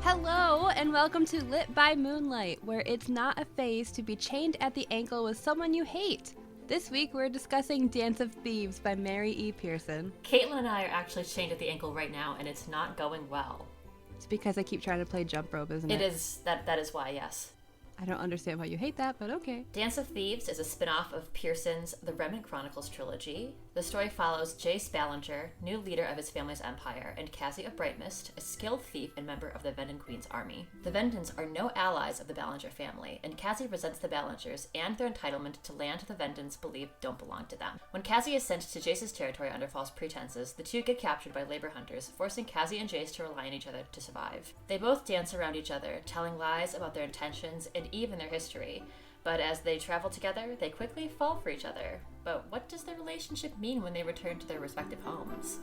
Hello, and welcome to Lit by Moonlight, where it's not a phase to be chained at the ankle with someone you hate. This week, we're discussing Dance of Thieves by Mary E. Pearson. Kaitlin and I are actually chained at the ankle right now, and it's not going well. It's because I keep trying to play jump rope, isn't it? It is. That is why, yes. I don't understand why you hate that, but okay. Dance of Thieves is a spin-off of Pearson's The Remnant Chronicles trilogy. The story follows Jace Ballinger, new leader of his family's empire, and Cassie of Brightmist, a skilled thief and member of the Vendon Queen's army. The Vendons are no allies of the Ballinger family, and Cassie resents the Ballingers and their entitlement to land the Vendons believe don't belong to them. When Cassie is sent to Jace's territory under false pretenses, the two get captured by labor hunters, forcing Cassie and Jace to rely on each other to survive. They both dance around each other, telling lies about their intentions and even their history. But as they travel together, they quickly fall for each other. But what does their relationship mean when they return to their respective homes?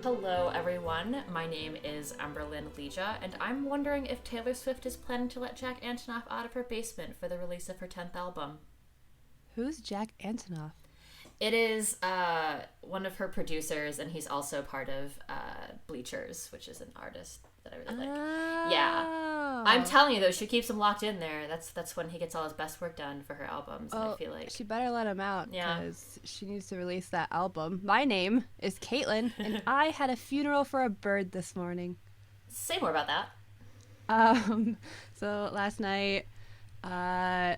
Hello everyone, my name is Emberlin and I'm wondering if Taylor Swift is planning to let Jack Antonoff out of her basement for the release of her 10th album. Who's Jack Antonoff? It is one of her producers, and he's also part of Bleachers, which is an artist that I really like. Yeah. I'm telling you, though, she keeps him locked in there. That's when he gets all his best work done for her albums, and I feel like... she better let him out, because she needs to release that album. My name is Kaitlin, and I had a funeral for a bird this morning. Say more about that. So last night, a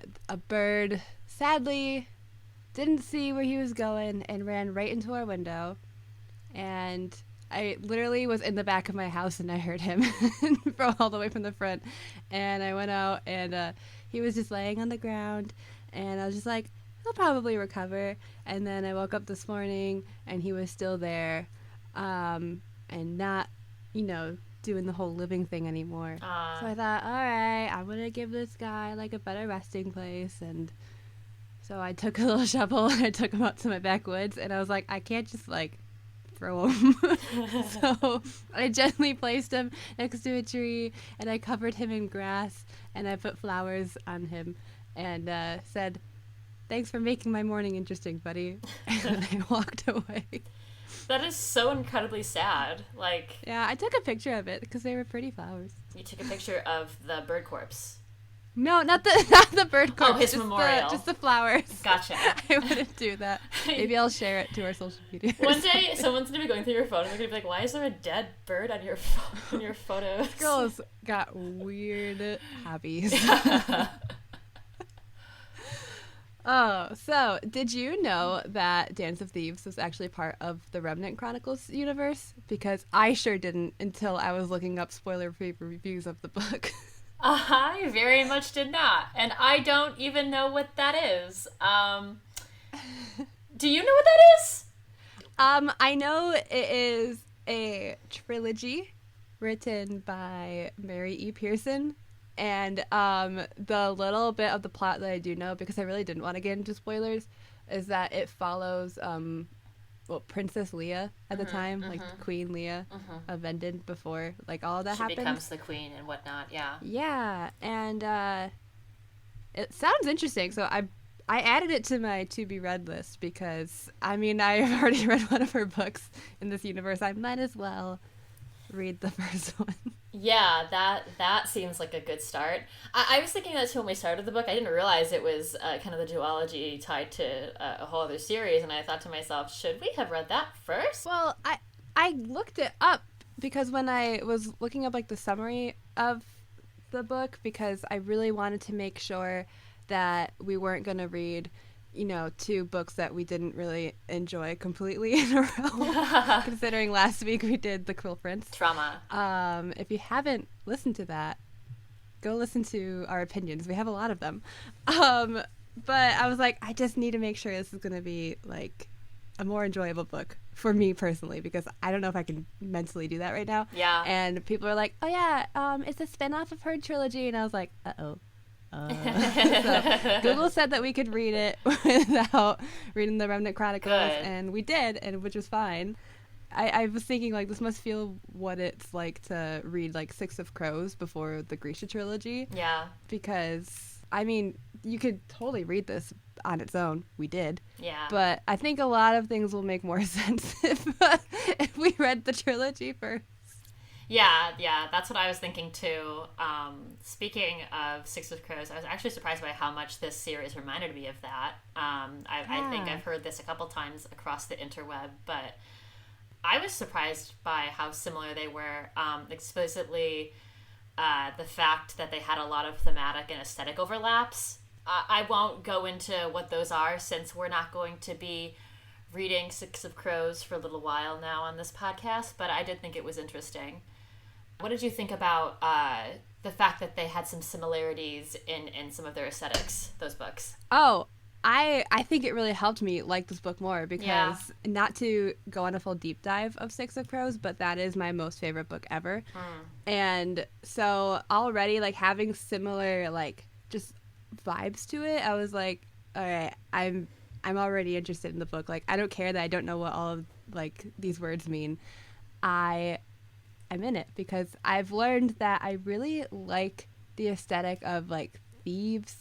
bird, sadly... didn't see where he was going and ran right into our window. And I literally was in the back of my house and I heard him from all the way from the front. And I went out and he was just laying on the ground. And I was just like, he'll probably recover. And then I woke up this morning and he was still there and not, doing the whole living thing anymore. So I thought, all right, I'm going to give this guy like a better resting place. And so I took a little shovel and I took him out to my backwoods and I was like, I can't just like throw him. So I gently placed him next to a tree and I covered him in grass and I put flowers on him and said, thanks for making my morning interesting, buddy. And I walked away. That is so incredibly sad. Yeah, I took a picture of it because they were pretty flowers. You took a picture of the bird corpse. No, not the bird corpse. Oh, his memorial. Just the flowers. Gotcha. I wouldn't do that. Maybe I'll share it to our social media. One day, someone's gonna be going through your phone and they're gonna be like, "Why is there a dead bird on your photos?" This girl's got weird hobbies. Oh, so did you know that Dance of Thieves was actually part of the Remnant Chronicles universe? Because I sure didn't until I was looking up spoiler-free reviews of the book. I very much did not, and I don't even know what that is. Do you know what that is? I know it is a trilogy written by Mary E. Pearson, and the little bit of the plot that I do know, because I really didn't want to get into spoilers, is that it follows Princess Leia at the time, like Queen Leia of Vendon before like all of that happened. She becomes the queen and whatnot, yeah. Yeah, and it sounds interesting, so I added it to my to-be-read list because, I've already read one of her books in this universe. I might as well read the first one. Yeah, that seems like a good start. I was thinking that too when we started the book. I didn't realize it was kind of the duology tied to a whole other series, and I thought to myself, should we have read that first? Well, I looked it up because when I was looking up like the summary of the book, because I really wanted to make sure that we weren't going to read, two books that we didn't really enjoy completely in a row. Considering last week we did The Cruel Prince. Trauma. If you haven't listened to that, go listen to our opinions. We have a lot of them. But I was like, I just need to make sure this is going to be like a more enjoyable book for me personally, because I don't know if I can mentally do that right now. Yeah. And people are like, oh yeah, it's a spinoff of her trilogy. And I was like, uh-oh. So Google said that we could read it without reading the Remnant Chronicles, and we did, and which was fine. I was thinking, like, this must feel what it's like to read, like, Six of Crows before the Grisha trilogy. Yeah. Because, you could totally read this on its own. We did. Yeah. But I think a lot of things will make more sense if we read the trilogy first. Yeah, that's what I was thinking too. Speaking of Six of Crows, I was actually surprised by how much this series reminded me of that. I think I've heard this a couple times across the interweb, but I was surprised by how similar they were. Explicitly, the fact that they had a lot of thematic and aesthetic overlaps. I won't go into what those are since we're not going to be reading Six of Crows for a little while now on this podcast, but I did think it was interesting. What did you think about the fact that they had some similarities in some of their aesthetics, those books? Oh, I think it really helped me like this book more because not to go on a full deep dive of Six of Crows, but that is my most favorite book ever. And so already like having similar like just vibes to it, I was like, all right, I'm already interested in the book. Like I don't care that I don't know what all of like these words mean. I'm in it because I've learned that I really like the aesthetic of like thieves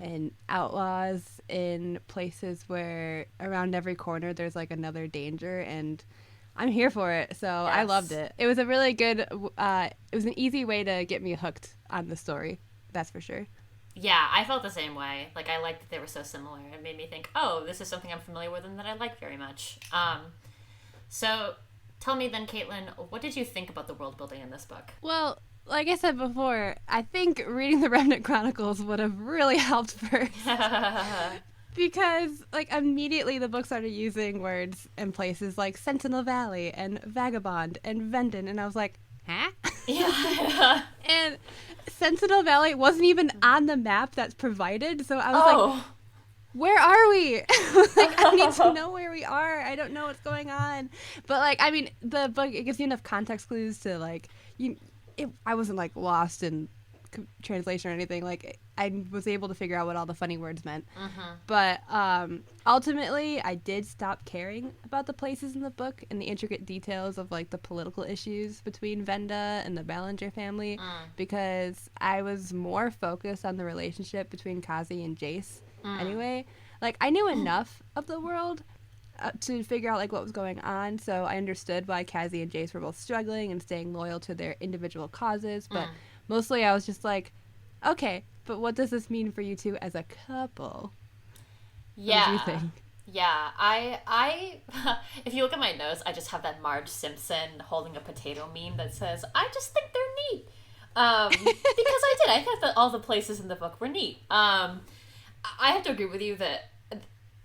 and outlaws in places where around every corner there's like another danger, and I'm here for it. So yes. I loved it. It was a really good, it was an easy way to get me hooked on the story. That's for sure. Yeah, I felt the same way. Like I liked that they were so similar. It made me think, oh, this is something I'm familiar with and that I like very much. So tell me then, Kaitlin, what did you think about the world building in this book? Well, like I said before, I think reading the Remnant Chronicles would have really helped first. Because, like, immediately the book started using words and places like Sentinel Valley and Vagabond and Vendon, and I was like, huh? Yeah. And Sentinel Valley wasn't even on the map that's provided, so I was like, where are we? Like, I need to know where we are. I don't know what's going on. But, like, I mean, the book, it gives you enough context clues to, like, I wasn't, like, lost in translation or anything. Like, I was able to figure out what all the funny words meant. But ultimately, I did stop caring about the places in the book and the intricate details of, like, the political issues between Venda and the Ballinger family because I was more focused on the relationship between Kazi and Jace. Anyway, like, I knew enough of the world to figure out, like, what was going on, so I understood why Kazi and Jace were both struggling and staying loyal to their individual causes, but mostly I was just like, okay, but what does this mean for you two as a couple? Yeah. What do you think? Yeah, I if you look at my notes, I just have that Marge Simpson holding a potato meme that says, I just think they're neat. Because I thought that all the places in the book were neat. I have to agree with you that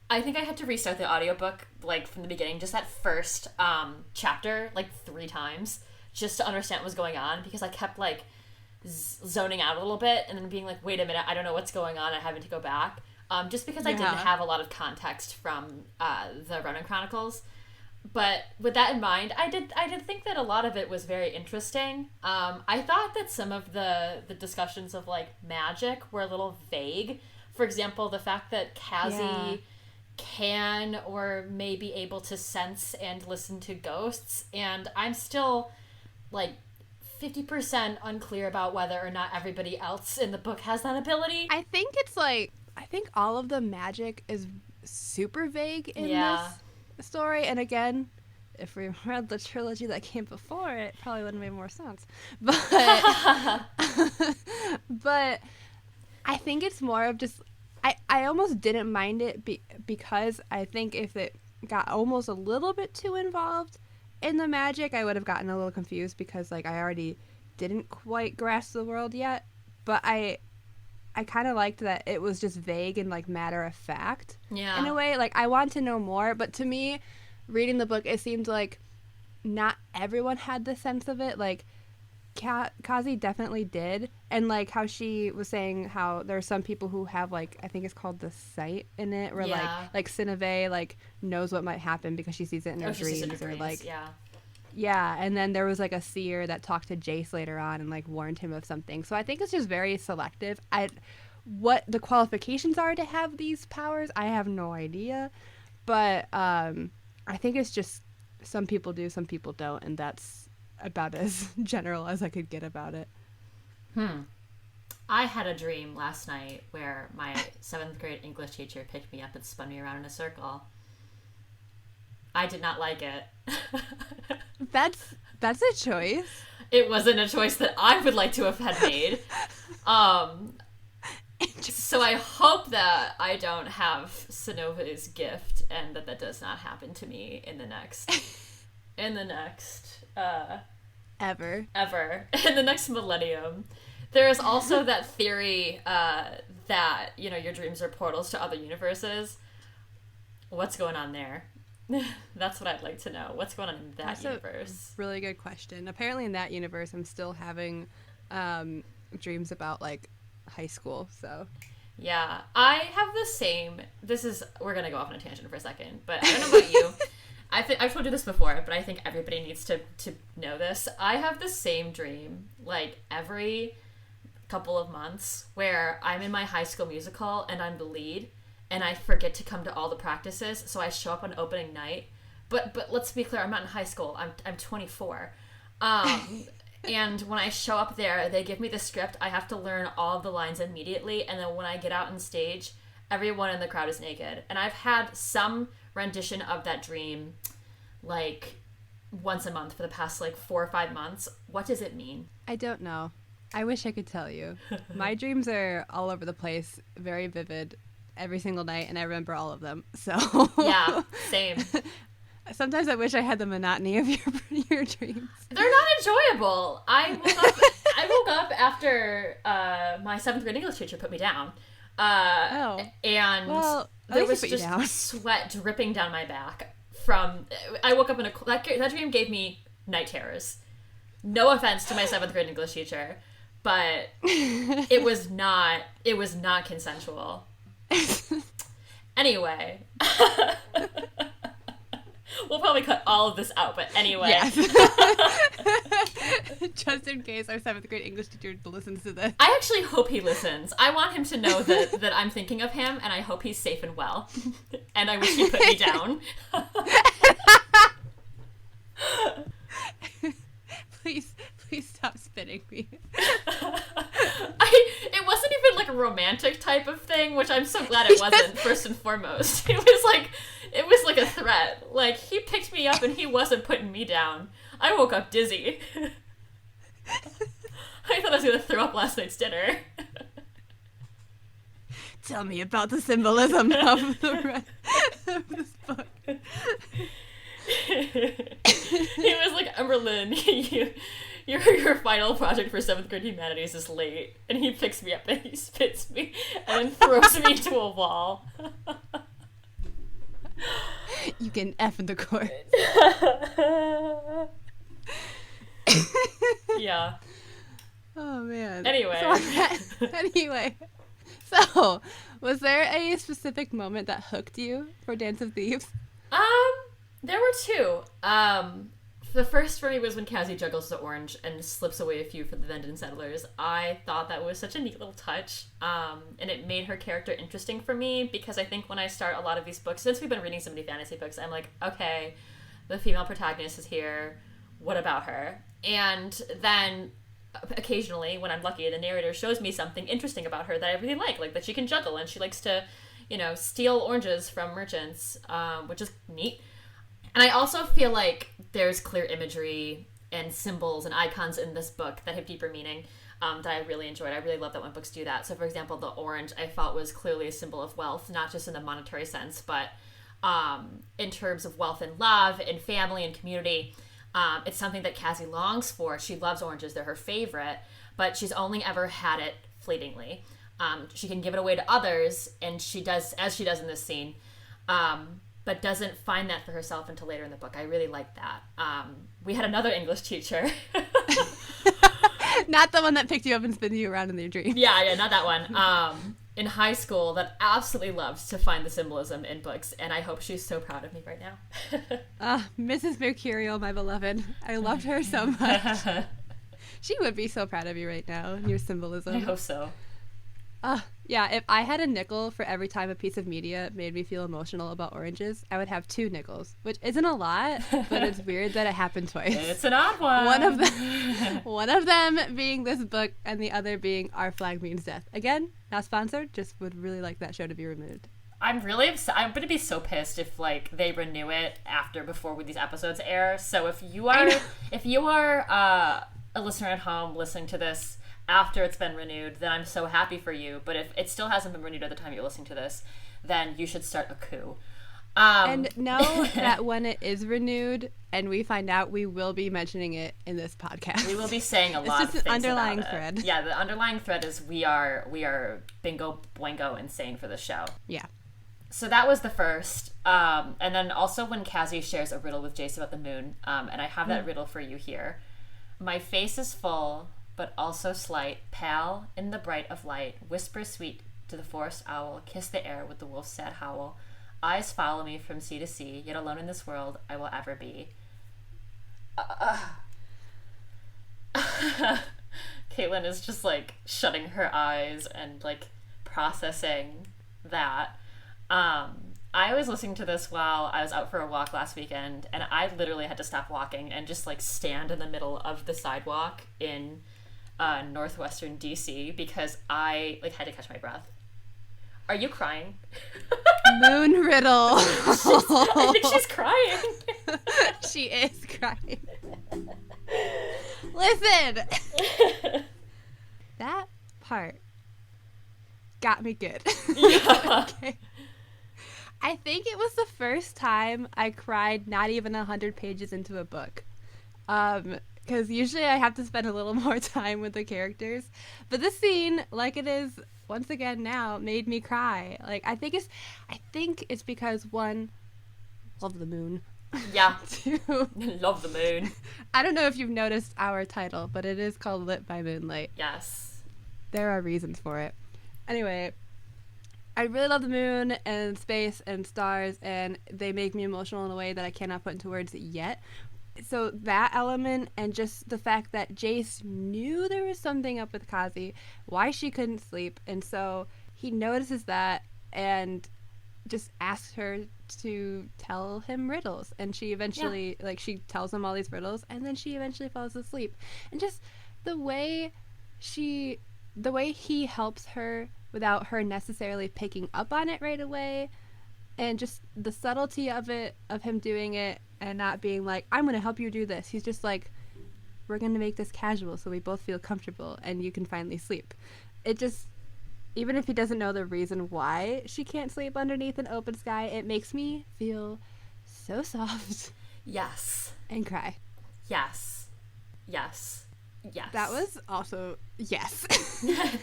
I think I had to restart the audiobook, like, from the beginning, just that first chapter, like, 3 times, just to understand what was going on, because I kept, like, zoning out a little bit, and then being like, wait a minute, I don't know what's going on, and having to go back, just because I didn't have a lot of context from the Remnant Chronicles. But with that in mind, I did think that a lot of it was very interesting. I thought that some of the discussions of, like, magic were a little vague. For example, the fact that Kazi can or may be able to sense and listen to ghosts, and I'm still, like, 50% unclear about whether or not everybody else in the book has that ability. I think it's, like, I think all of the magic is super vague in this story, and again, if we read the trilogy that came before, it probably would have made more sense. But, but I think it's more of just, I almost didn't mind it because I think if it got almost a little bit too involved in the magic, I would have gotten a little confused because, like, I already didn't quite grasp the world yet. But I kind of liked that it was just vague and, like, matter of fact in a way. Like, I want to know more, but to me, reading the book, it seemed like not everyone had the sense of it. Like, Kazi definitely did, and, like, how she was saying how there are some people who have, like, I think it's called the sight in it, where like Sinave, like, knows what might happen because she sees it in her dreams, or like and then there was, like, a seer that talked to Jace later on and, like, warned him of something. So I think it's just very selective. What the qualifications are to have these powers, I have no idea, but I think it's just some people do, some people don't, and that's about as general as I could get about it. I had a dream last night where my 7th grade English teacher picked me up and spun me around in a circle. I did not like it. That's a choice. It wasn't a choice that I would like to have had made. So I hope that I don't have Sanova's gift and that does not happen to me in the next ever in the next millennium. There is also that theory that, you know, your dreams are portals to other universes. What's going on there? That's what I'd like to know. What's going on in that universe? Really good question. Apparently in that universe I'm still having dreams about like high school, so yeah, I have the same. We're gonna go off on a tangent for a second, but I don't know about you. I've told you this before, but I think everybody needs to know this. I have the same dream like every couple of months where I'm in my High School Musical and I'm the lead and I forget to come to all the practices, so I show up on opening night. But let's be clear, I'm not in high school. I'm 24. And when I show up there, they give me the script. I have to learn all of the lines immediately, and then when I get out on stage, everyone in the crowd is naked. And I've had some rendition of that dream like once a month for the past like 4 or 5 months. What does it mean? I don't know. I wish I could tell you. My dreams are all over the place, very vivid, every single night, and I remember all of them. So yeah, same. Sometimes I wish I had the monotony of your dreams. They're not enjoyable. I woke up after my 7th grade English teacher put me down. And there was just sweat dripping down my back from. I woke up in that dream gave me night terrors. No offense to my 7th grade English teacher, but it was not consensual. Anyway. We'll probably cut all of this out, but anyway. Yes. Just in case our 7th grade English teacher listens to this. I actually hope he listens. I want him to know that I'm thinking of him, and I hope he's safe and well. And I wish he put me down. Please stop spitting me. It wasn't even like a romantic type of thing, which I'm so glad it wasn't. First and foremost, it was like a threat. Like, he picked me up and he wasn't putting me down. I woke up dizzy. I thought I was gonna throw up last night's dinner. Tell me about the symbolism of this book. He was like, Emberlin, your final project for 7th grade humanities is late. And he picks me up and he spits me and then throws me into a wall. You can F in the court. Yeah. Oh, man. Anyway. So, was there a specific moment that hooked you for Dance of Thieves? There were two. The first for me was when Cassie juggles the orange and slips away a few for the Vendon settlers. I thought that was such a neat little touch, and it made her character interesting for me, because I think when I start a lot of these books, since we've been reading so many fantasy books, I'm like, okay, the female protagonist is here, what about her? And then occasionally, when I'm lucky, the narrator shows me something interesting about her that I really like that she can juggle, and she likes to, steal oranges from merchants, which is neat. And I also feel like there's clear imagery and symbols and icons in this book that have deeper meaning that I really enjoyed. I really love that when books do that. So, for example, the orange I felt was clearly a symbol of wealth, not just in the monetary sense, but in terms of wealth and love and family and community. It's something that Cassie longs for. She loves oranges. They're her favorite, but she's only ever had it fleetingly. She can give it away to others, and she does, as she does in this scene, but doesn't find that for herself until later in the book. I really like that. We had another English teacher. Not the one that picked you up and spun you around in your dreams. Yeah, not that one. In high school, that absolutely loves to find the symbolism in books, and I hope she's so proud of me right now. Mrs. Mercurial, my beloved. I loved her so much. She would be so proud of you right now, your symbolism. I hope so. Yeah, if I had a nickel for every time a piece of media made me feel emotional about oranges, I would have 2 nickels, which isn't a lot, but it's weird that it happened twice. It's an odd one. One of them being this book, and the other being Our Flag Means Death. Again, not sponsored, just would really like that show to be removed. I'm really upset. I'm gonna be so pissed if like they renew it before these episodes air. So if you are a listener at home listening to this after it's been renewed, then I'm so happy for you. But if it still hasn't been renewed at the time you're listening to this, then you should start a coup. And know that when it is renewed and we find out, we will be mentioning it in this podcast. We will be saying a lot of things. It's just an underlying about thread. Yeah, the underlying thread is we are bingo boingo insane for this show. Yeah. So that was the first. And then also when Cassie shares a riddle with Jace about the moon, and I have that riddle for you here. My face is full, but also slight, pale in the bright of light, whisper sweet to the forest owl, kiss the air with the wolf's sad howl. Eyes follow me from sea to sea, yet alone in this world I will ever be. Kaitlin is just like shutting her eyes and like processing that. I was listening to this while I was out for a walk last weekend, and I literally had to stop walking and just like stand in the middle of the sidewalk in northwestern DC because I like had to catch my breath. Are you crying? Moon riddle. I think she's crying. She is crying. Listen. That part got me good. Yeah. Okay. I think it was the first time I cried not even 100 pages into a book. Because usually I have to spend a little more time with the characters. But this scene, like it is once again now, made me cry. Like I think it's because one, love the moon. Yeah. 2, love the moon. I don't know if you've noticed our title, but it is called Lit by Moonlight. Yes. There are reasons for it. Anyway, I really love the moon and space and stars, and they make me emotional in a way that I cannot put into words yet. So that element, and just the fact that Jace knew there was something up with Kazi, why she couldn't sleep, and so he notices that and just asks her to tell him riddles, and she eventually she tells him all these riddles, and then she eventually falls asleep. And just the way he helps her without her necessarily picking up on it right away, and just the subtlety of it, of him doing it and not being like, I'm going to help you do this. He's just like, we're going to make this casual so we both feel comfortable and you can finally sleep. It just, even if he doesn't know the reason why she can't sleep underneath an open sky, it makes me feel so soft. Yes. And cry. Yes. Yes. Yes. That was also, yes.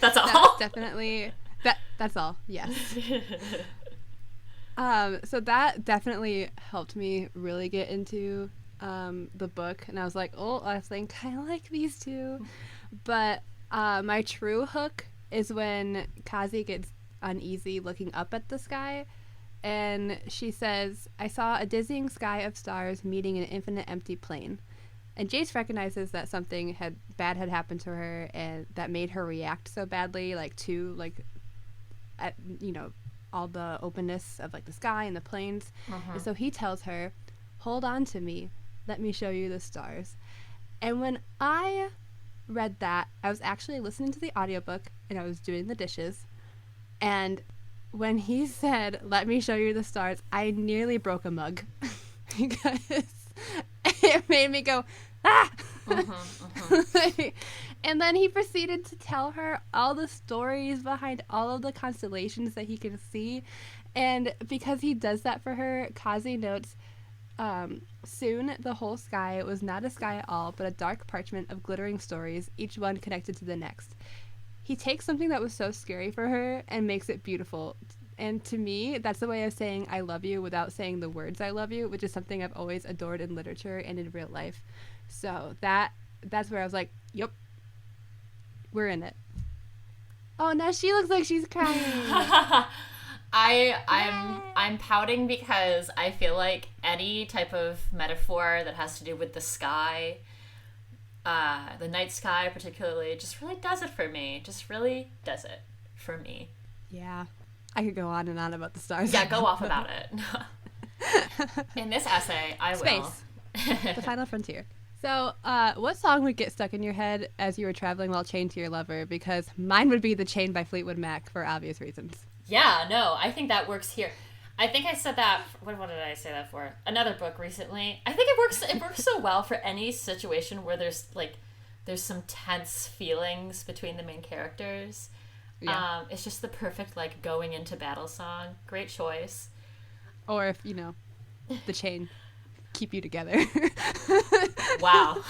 That's all? That's definitely, that's all, yes. So that definitely helped me really get into the book, and I was like, oh, I think I like these two. But my true hook is when Kazi gets uneasy looking up at the sky, and she says, I saw a dizzying sky of stars meeting an infinite empty plain. And Jace recognizes that something bad had happened to her, and that made her react so badly, all the openness of the sky and the plains. And so he tells her, hold on to me, let me show you the stars. And when I read that, I was actually listening to the audiobook and I was doing the dishes, and when he said, let me show you the stars, I nearly broke a mug because it made me go, ah! And then he proceeded to tell her all the stories behind all of the constellations that he can see. And because he does that for her, Kazi notes, soon the whole sky was not a sky at all, but a dark parchment of glittering stories, each one connected to the next. He takes something that was so scary for her and makes it beautiful. And to me, that's the way of saying I love you without saying the words I love you, which is something I've always adored in literature and in real life. So that's where I was like, yep, we're in it. Oh, now she looks like she's crying. I'm pouting because I feel like any type of metaphor that has to do with the sky, the night sky particularly, just really does it for me. Just really does it for me. Yeah. I could go on and on about the stars. Yeah, go off about it. In this essay, I Space. will. The final frontier. So, what song would get stuck in your head as you were traveling while chained to your lover? Because mine would be The Chain by Fleetwood Mac for obvious reasons. Yeah, no, I think that works here. I think I said that. What did I say that for? Another book recently. I think it works. It works so well for any situation where there's some tense feelings between the main characters. Yeah. It's just the perfect going into battle song. Great choice. Or if The Chain keep you together. Wow.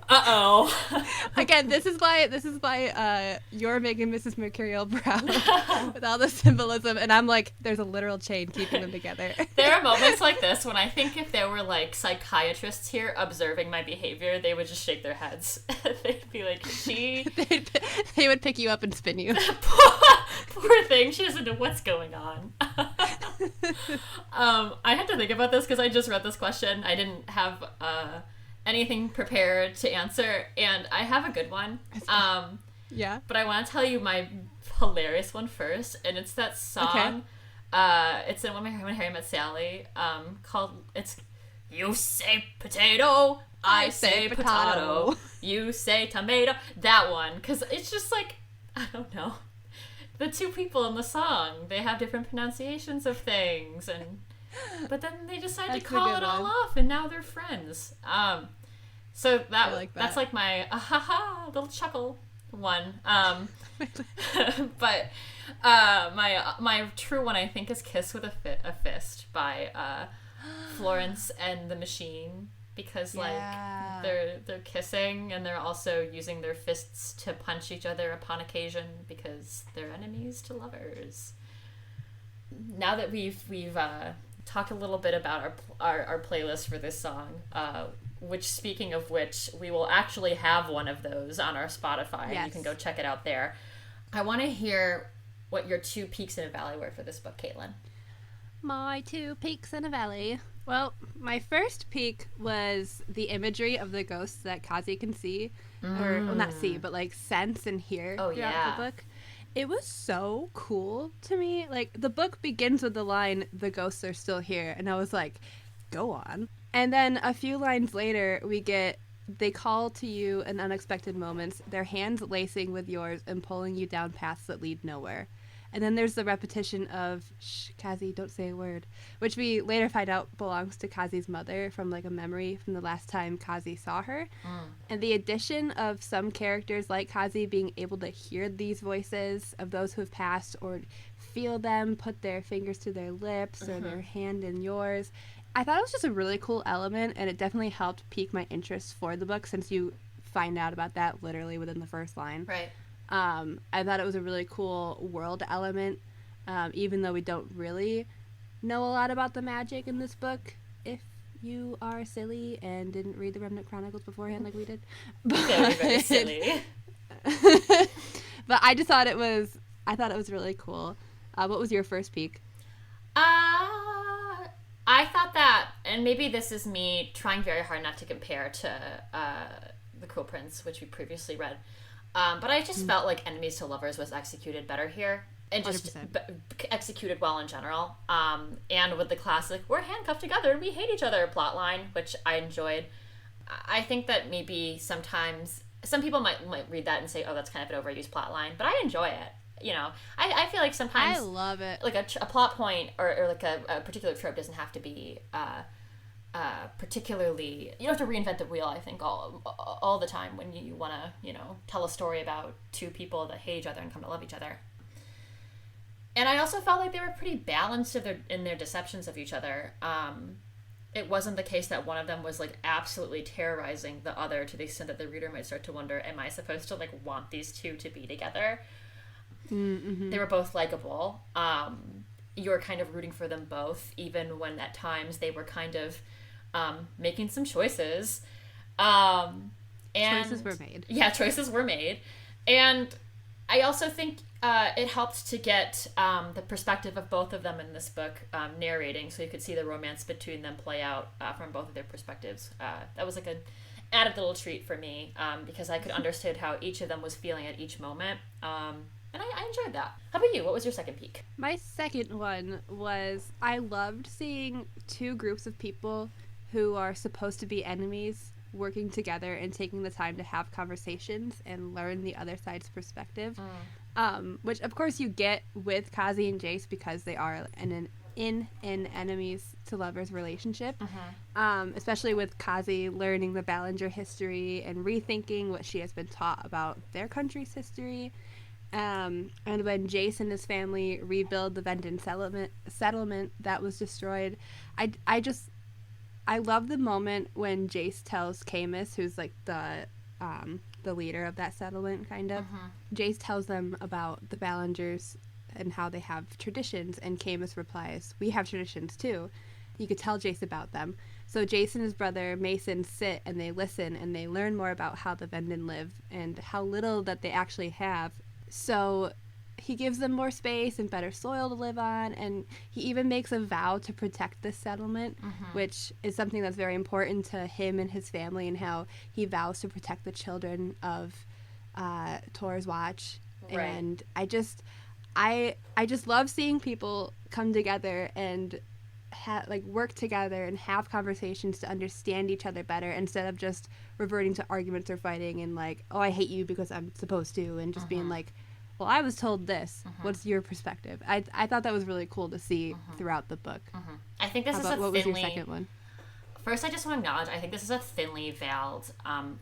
Uh-oh. Again, this is why you're making Mrs. Mercurial proud with all the symbolism, and I'm like, there's a literal chain keeping them together. There are moments like this when I think if there were psychiatrists here observing my behavior, they would just shake their heads. They'd be like, they would pick you up and spin you. Poor thing, she doesn't know what's going on. I had to think about this because I just read this question. I didn't have anything prepared to answer, and I have a good one. Yeah. But I want to tell you my hilarious one first, and it's that song. Okay. It's in When Harry Met Sally. Called You Say Potato, I say potato. You say tomato. That one, because it's just I don't know. The two people in the song, they have different pronunciations of things, but then they decide to call it all off, and now they're friends. So that's my little chuckle one. But my true one, I think, is "Kiss with a Fist" by Florence and the Machine, because they're kissing and they're also using their fists to punch each other upon occasion because they're enemies to lovers. Now that we've talked a little bit about our playlist for this song, which, speaking of which, we will actually have one of those on our Spotify. Yes. You can go check it out there. I want to hear what your 2 peaks in a valley were for this book, Kaitlin. My 2 peaks in a valley. Well, my first peak was the imagery of the ghosts that Kazi can see, or well, not see, but sense and hear throughout the book. It was so cool to me. The book begins with the line, "The ghosts are still here," and I was like, go on. And then a few lines later, we get, "They call to you in unexpected moments, their hands lacing with yours and pulling you down paths that lead nowhere." And then there's the repetition of, "Shh, Kazi, don't say a word," which we later find out belongs to Kazi's mother from a memory from the last time Kazi saw her. And the addition of some characters like Kazi being able to hear these voices of those who have passed, or feel them put their fingers to their lips or their hand in yours, I thought it was just a really cool element, and it definitely helped pique my interest for the book, since you find out about that literally within the first line. Right. I thought it was a really cool world element, even though we don't really know a lot about the magic in this book, if you are silly and didn't read the Remnant Chronicles beforehand like we did. Very, very silly. But I just thought it was really cool. What was your first peak? I thought that, and maybe this is me trying very hard not to compare to The Cruel Prince, which we previously read, but I just felt like Enemies to Lovers was executed better here, and just executed well in general. And with the classic, we're handcuffed together and we hate each other plotline, which I enjoyed. I think that maybe sometimes some people might read that and say, oh, that's kind of an overused plotline, but I enjoy it. I feel like sometimes I love it. A plot point or a particular trope doesn't have to be particularly, you don't have to reinvent the wheel, I think, all the time when you want to, tell a story about 2 people that hate each other and come to love each other. And I also felt like they were pretty balanced in their deceptions of each other. It wasn't the case that one of them was absolutely terrorizing the other to the extent that the reader might start to wonder, am I supposed to want these 2 to be together? Mm-hmm. They were both likable. You were kind of rooting for them both, even when at times they were kind of making some choices. And choices were made. Yeah, choices were made. And I also think it helped to get the perspective of both of them in this book narrating, so you could see the romance between them play out from both of their perspectives. That was added a little treat for me, because I could understand how each of them was feeling at each moment. And I enjoyed that. How about you? What was your second peak? My second one was I loved seeing two groups of people who are supposed to be enemies working together and taking the time to have conversations and learn the other side's perspective. Which, of course, you get with Kazi and Jace because they are in an enemies to lovers relationship. Especially with Kazi learning the Ballinger history and rethinking what she has been taught about their country's history. And when Jace and his family rebuild the Vendon settlement that was destroyed, I love the moment when Jace tells Camus, who's like the leader of that settlement, kind of. Jace tells them about the Ballingers and how they have traditions, and Camus replies, "We have traditions too." You could tell Jace about them. So Jace and his brother Mason sit and they listen and they learn more about how the Vendon live and how little that they actually have. So he gives them more space and better soil to live on, and he even makes a vow to protect this settlement, which is something that's very important to him and his family, and how he vows to protect the children of Tor's Watch. Right. And I just love seeing people come together and work together and have conversations to understand each other better, instead of just reverting to arguments or fighting and like, oh, I hate you because I'm supposed to, and just being like, well, I was told this. What's your perspective? I thought that was really cool to see throughout the book. I think this is a thinly... What was your second one? First, I just want to acknowledge, I think this is a thinly veiled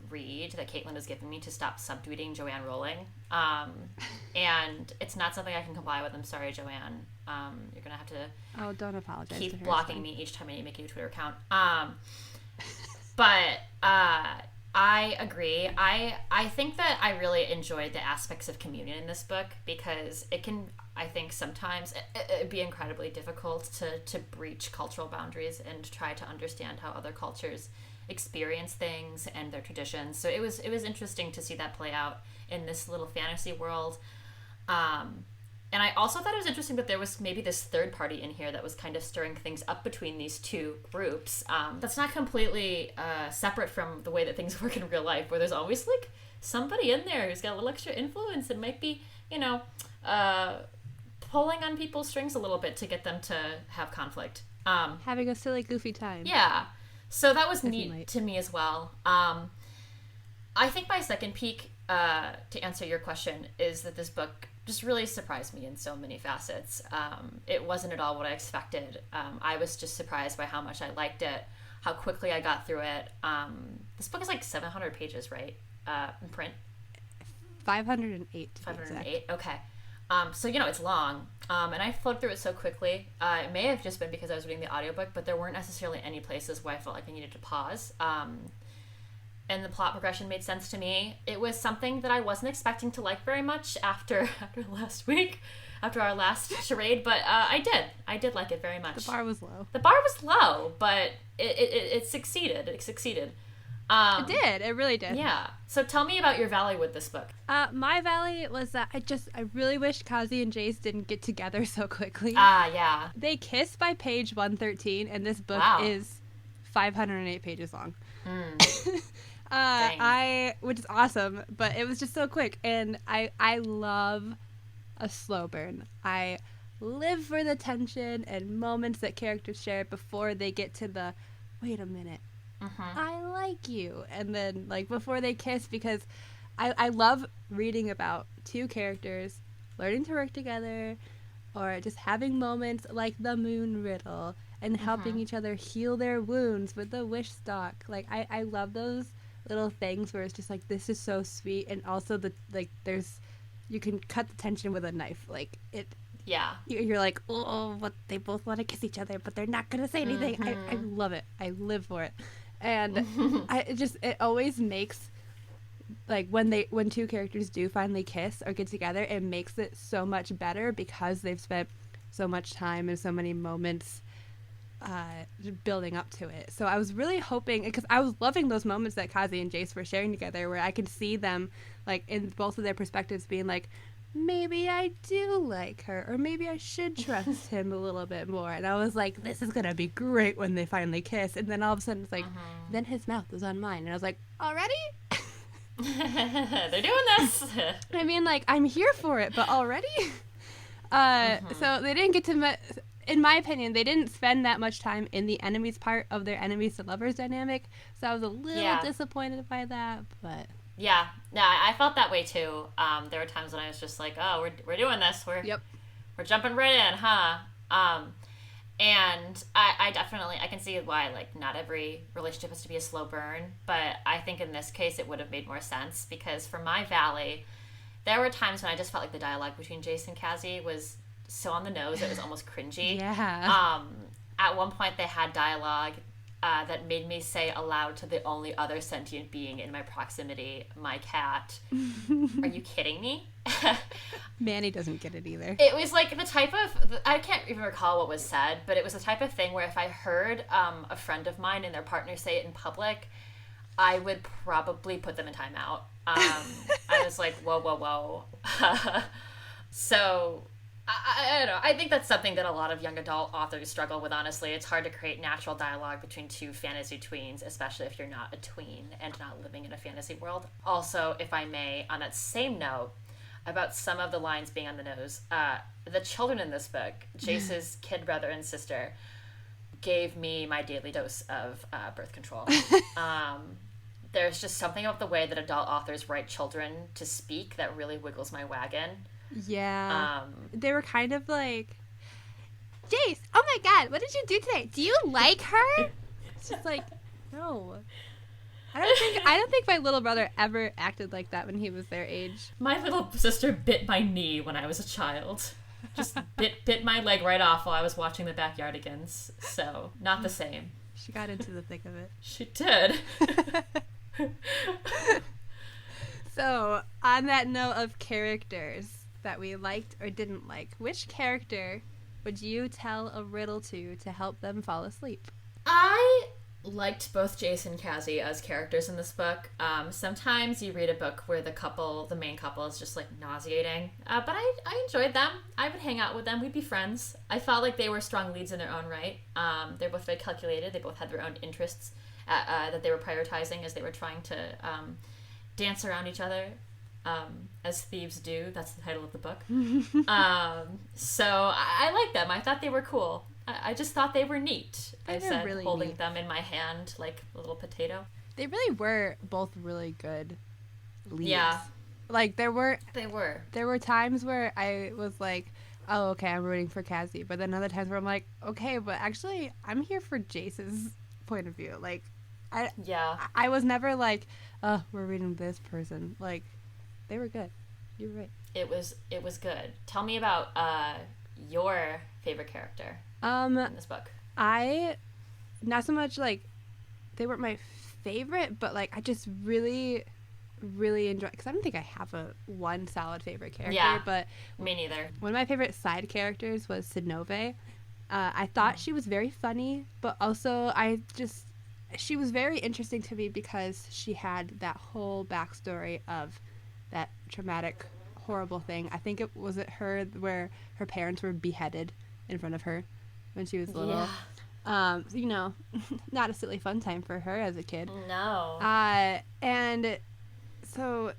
read that Kaitlin has given me to stop subtweeting Joanne Rowling. And it's not something I can comply with. I'm sorry, Joanne. You're going to have to... Oh, don't apologize. Keep blocking me each time I make a new Twitter account. But I agree. I think that I really enjoyed the aspects of communion in this book, because it can, I think, sometimes it'd be incredibly difficult to breach cultural boundaries and try to understand how other cultures experience things and their traditions. So it was interesting to see that play out in this little fantasy world. And I also thought it was interesting that there was maybe this third party in here that was kind of stirring things up between these two groups. That's not completely separate from the way that things work in real life, where there's always like somebody in there who's got a little extra influence and might be, pulling on people's strings a little bit to get them to have conflict. Having a silly, goofy time. Yeah. So that was neat to me as well. I think my second peak, to answer your question, is that this book just really surprised me in so many facets. It wasn't at all what I expected. I was just surprised by how much I liked it, how quickly I got through it. This book is like 700 pages, right? In print? 508. 508, okay. So, it's long. And I flowed through it so quickly. It may have just been because I was reading the audiobook, but there weren't necessarily any places where I felt like I needed to pause. And the plot progression made sense to me. It was something that I wasn't expecting to like very much after last week, after our last charade, but I did like it very much. The bar was low. The bar was low, but it succeeded. It succeeded. It did. It really did. Yeah. So tell me about your valley with this book. My valley was that I really wish Kazi and Jace didn't get together so quickly. Yeah. They kiss by page 113, and this book is 508 pages long. Which is awesome, but it was just so quick, and I love a slow burn. I live for the tension and moments that characters share before they get to the wait a minute, I like you, and then like before they kiss, because I love reading about two characters learning to work together, or just having moments like the moon riddle and helping each other heal their wounds with the wish stalk. Like I love those little things where it's just like, this is so sweet, and also you can cut the tension with a knife. Like it. Yeah. You're like, oh, what, they both want to kiss each other, but they're not gonna say anything. I love it. I live for it, and it always makes, like, when two characters do finally kiss or get together, it makes it so much better because they've spent so much time and so many moments building up to it. So I was really hoping, because I was loving those moments that Kazi and Jace were sharing together, where I could see them like in both of their perspectives being like, maybe I do like her, or maybe I should trust him a little bit more. And I was like, this is going to be great when they finally kiss. And then all of a sudden it's like, then his mouth was on mine. And I was like, already? They're doing this. I mean, like, I'm here for it, but already? So they didn't get to, in my opinion, they didn't spend that much time in the enemies part of their enemies to lovers dynamic. So I was a little disappointed by that, but... Yeah, no, I felt that way too. There were times when I was just like, "Oh, we're doing this. We're jumping right in, huh?" And I definitely I can see why like not every relationship has to be a slow burn, but I think in this case it would have made more sense because for my Valley, there were times when I just felt like the dialogue between Jace and Cassie was so on the nose it was almost cringy. Yeah. At one point they had dialogue that made me say aloud to the only other sentient being in my proximity, my cat, "Are you kidding me?" Manny doesn't get it either. It was like the type of, I can't even recall what was said, but it was the type of thing where if I heard a friend of mine and their partner say it in public, I would probably put them in timeout. I was like, whoa, whoa, whoa. So... I don't know. I think that's something that a lot of young adult authors struggle with, honestly. It's hard to create natural dialogue between two fantasy tweens, especially if you're not a tween and not living in a fantasy world. Also, if I may, on that same note, about some of the lines being on the nose, the children in this book, Jace's kid brother and sister, gave me my daily dose of birth control. There's just something about the way that adult authors write children to speak that really wiggles my wagon. Yeah. They were kind of like, Jace, oh my god, what did you do today? Do you like her? It's just like, no. I don't think my little brother ever acted like that when he was their age. My little sister bit my knee when I was a child. Just bit my leg right off while I was watching the Backyardigans. So, not the same. She got into the thick of it. She did. So, on that note of characters that we liked or didn't like, which character would you tell a riddle to help them fall asleep? I liked both Jace and Cassie as characters in this book. Sometimes you read a book where the main couple is just like nauseating, but I enjoyed them. I would hang out with them. We'd be friends. I felt like they were strong leads in their own right. They're both very calculated. They both had their own interests that they were prioritizing as they were trying to dance around each other, as thieves do. That's the title of the book. So I liked them. I thought they were cool. I just thought they were neat. I said, really holding neat. Them in my hand like a little potato. They really were both really good leads. Yeah. Like, There were times where I was like, oh, okay, I'm rooting for Cassie. But then other times where I'm like, okay, but actually, I'm here for Jace's point of view. Like, I was never like, oh, we're reading this person. Like, they were good. You're right. It was good. Tell me about your favorite character in this book. Not so much like they weren't my favorite, but like I just really, really enjoy, because I don't think I have one solid favorite character. Yeah, but me neither. One of my favorite side characters was Sinove. I thought she was very funny, but also she was very interesting to me because she had that whole backstory of that traumatic, horrible thing. I think it her where her parents were beheaded in front of her when she was little. Yeah. Not a silly fun time for her as a kid. No. And so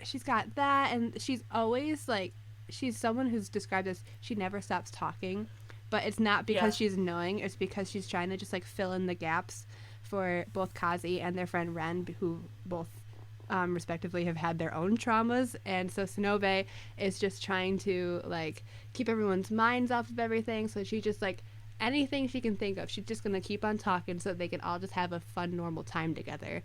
she's got that, and she's always like, she's someone who's described as she never stops talking, but it's not because she's annoying. It's because she's trying to just like fill in the gaps for both Kazi and their friend Ren, who both respectively have had their own traumas. And so Sinove is just trying to like keep everyone's minds off of everything, so she just like anything she can think of, she's just gonna keep on talking so they can all just have a fun normal time together.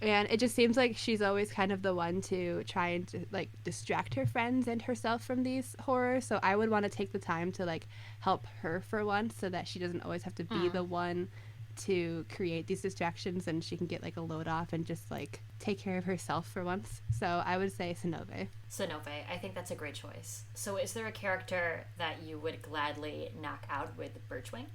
And it just seems like she's always kind of the one to try and to, like, distract her friends and herself from these horrors. So I would want to take the time to like help her for once, so that she doesn't always have to be the one to create these distractions, and she can get like a load off and just like take care of herself for once. So I would say Sinove. I think that's a great choice. So is there a character that you would gladly knock out with Birchwing?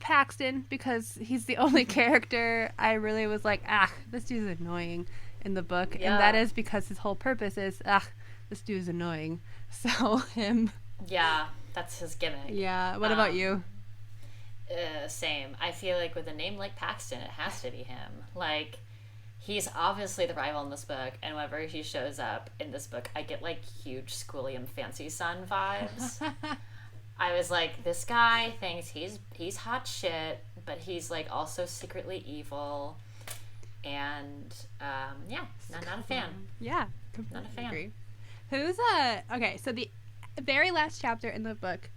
Paxton, because he's the only character I really was like, this dude's annoying in the book, Yeah. and that is because his whole purpose is, this dude's annoying. So him. Yeah, that's his gimmick. Yeah. What about you? Same. I feel like with a name like Paxton, it has to be him. Like, he's obviously the rival in this book, and whenever he shows up in this book, I get like huge Schoolium Fancy Son vibes. I was like, this guy thinks he's hot shit, but he's like also secretly evil, and not a fan. Yeah, Not a fan. Agree. Who's okay? So the very last chapter in the book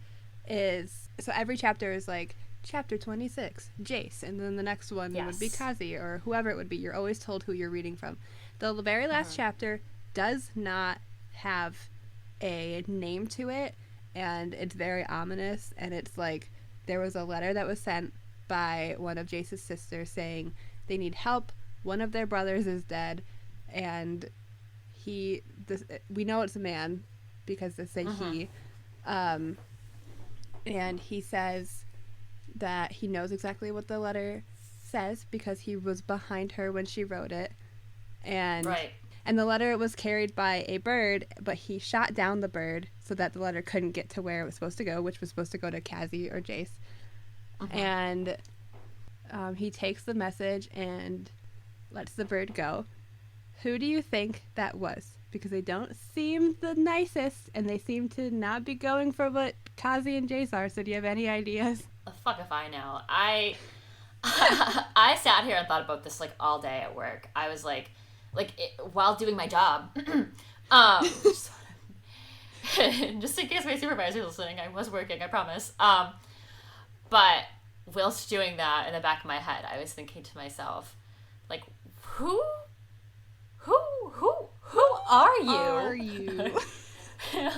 is, so every chapter is like chapter 26, Jace, and then the next one would be Kazi or whoever it would be. You're always told who you're reading from. The very last chapter does not have a name to it, and it's very ominous, and it's like there was a letter that was sent by one of Jace's sisters saying they need help. One of their brothers is dead, and we know it's a man because they say he, and he says that he knows exactly what the letter says because he was behind her when she wrote it, and the letter was carried by a bird, but he shot down the bird so that the letter couldn't get to where it was supposed to go, which was supposed to go to Kazi or Jace. And he takes the message and lets the bird go. Who do you think that was? Because they don't seem the nicest, and they seem to not be going for what Kazi and Jace are. So do you have any ideas? Fuck if I know. I sat here and thought about this like all day at work. I was like while doing my job. Just in case my supervisor's listening, I was working, I promise. But whilst doing that, in the back of my head, I was thinking to myself, like, who are you?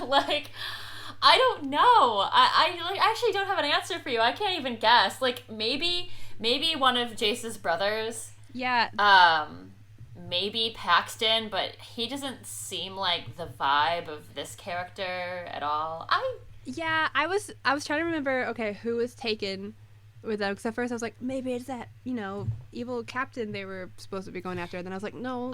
Like, I don't know. I like actually don't have an answer for you. I can't even guess. Like, maybe one of Jace's brothers. Yeah. Maybe Paxton, but he doesn't seem like the vibe of this character at all. I was trying to remember, okay, who was taken with them, because at first I was like, maybe it's that, evil captain they were supposed to be going after, and then I was like, no,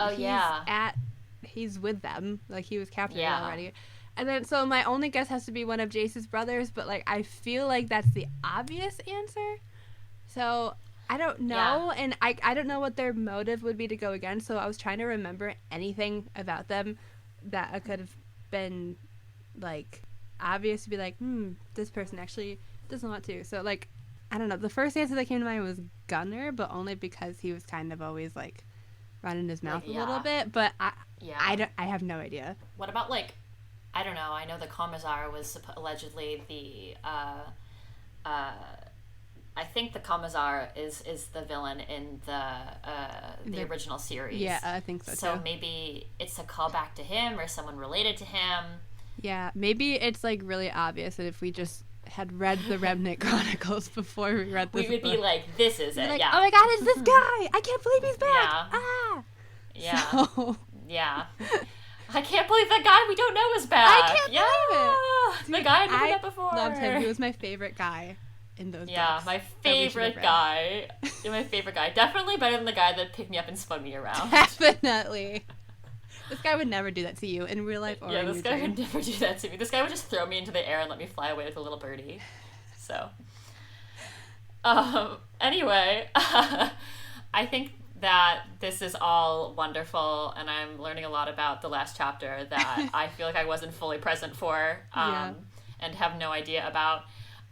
he's with them, like he was captured already. And then, so my only guess has to be one of Jace's brothers, but like I feel like that's the obvious answer, so I don't know, and I don't know what their motive would be to go again, so I was trying to remember anything about them that could have been, like, obvious to be like, this person actually doesn't want to. So, like, I don't know. The first answer that came to mind was Gunner, but only because he was kind of always, like, running his mouth a little bit, but I have no idea. What about, like, I don't know, I know the Commissar was allegedly the, I think the Commissar is the villain in the original series. Yeah, I think so too. So maybe it's a callback to him or someone related to him. Yeah, maybe it's like really obvious that if we just had read the Remnant Chronicles before we read this we would book, be like, this is it. Like, yeah. oh my god, it's this guy! I can't believe he's back! Yeah. Yeah. So... Yeah. I can't believe that guy we don't know is back. I can't believe it. Dude, the guy I'd never met before. Loved him. He was my favorite guy in those books. Yeah, my favorite guy. My favorite guy. Definitely better than the guy that picked me up and spun me around. Definitely. This guy would never do that to you in real life or in this guy would never do that to me. This guy would just throw me into the air and let me fly away with a little birdie. So, anyway, I think that this is all wonderful, and I'm learning a lot about the last chapter that I feel like I wasn't fully present for, and have no idea about.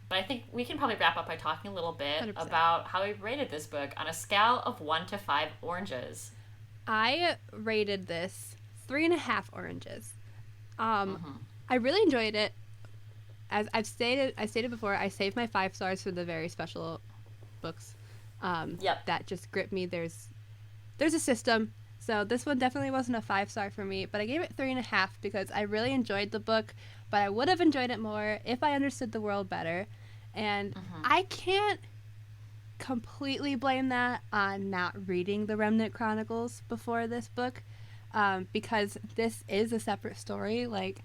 But I think we can probably wrap up by talking a little bit 100%. about how we rated this book on a scale of 1 to 5 oranges. I rated this 3.5 oranges. I really enjoyed it. As I stated before, I saved my 5 stars for the very special books. That just grip me. There's a system. So this one definitely wasn't a 5-star for me, but I gave it 3.5 because I really enjoyed the book, but I would have enjoyed it more if I understood the world better. And I can't completely blame that on not reading the Remnant Chronicles before this book, because this is a separate story. Like,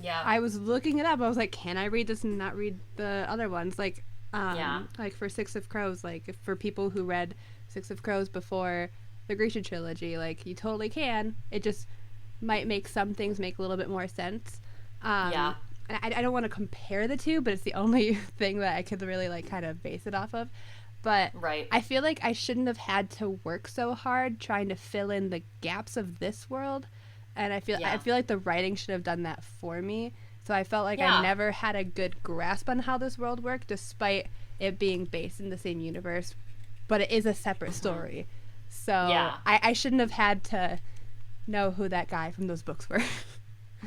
I was looking it up. I was like, can I read this and not read the other ones? Like, like for Six of Crows, like for people who read Six of Crows before the Grecian trilogy. Like, you totally can. It just might make some things make a little bit more sense. Yeah. And I don't want to compare the two, but it's the only thing that I could really, like, kind of base it off of. But Right. I feel like I shouldn't have had to work so hard trying to fill in the gaps of this world. And I feel like the writing should have done that for me. So I felt like I never had a good grasp on how this world worked, despite it being based in the same universe. But it is a separate story. So I shouldn't have had to know who that guy from those books were.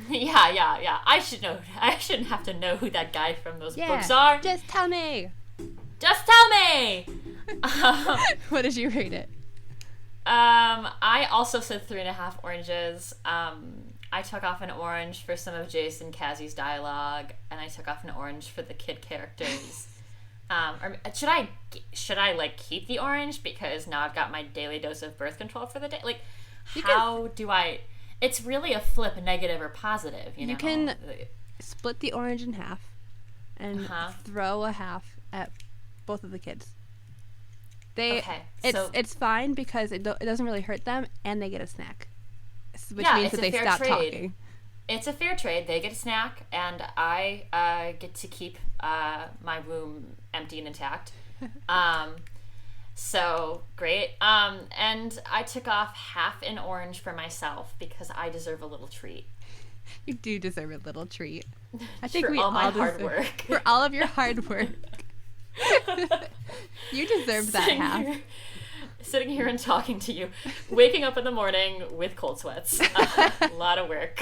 Yeah. I shouldn't have to know who that guy from those books are. Just tell me. Just tell me! What did you rate it? I also said 3.5 oranges. I took off an orange for some of Jace and Cassie's dialogue, and I took off an orange for the kid characters. Or should I like keep the orange because now I've got my daily dose of birth control for the day? Like, do I? It's really a flip, negative or positive. You know, you can split the orange in half and throw a half at both of the kids. It's fine because it doesn't really hurt them, and they get a snack, which means that they stop talking. It's a fair trade. They get a snack, and I get to keep my womb empty and intact. So great. And I took off half an orange for myself because I deserve a little treat. You do deserve a little treat. I think for all my hard work. For all of your hard work. You deserve that half. Sitting here and talking to you, waking up in the morning with cold sweats. A lot of work.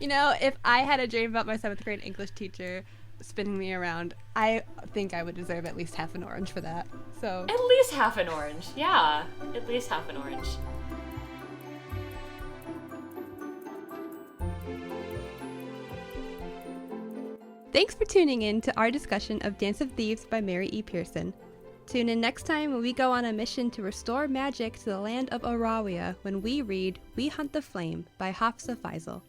You know, if I had a dream about my 7th grade English teacher spinning me around, I think I would deserve at least half an orange for that. So at least half an orange. Yeah, at least half an orange. Thanks for tuning in to our discussion of Dance of Thieves by Mary E. Pearson. Tune in next time when we go on a mission to restore magic to the land of Arawia when we read We Hunt the Flame by Hafsa Faisal.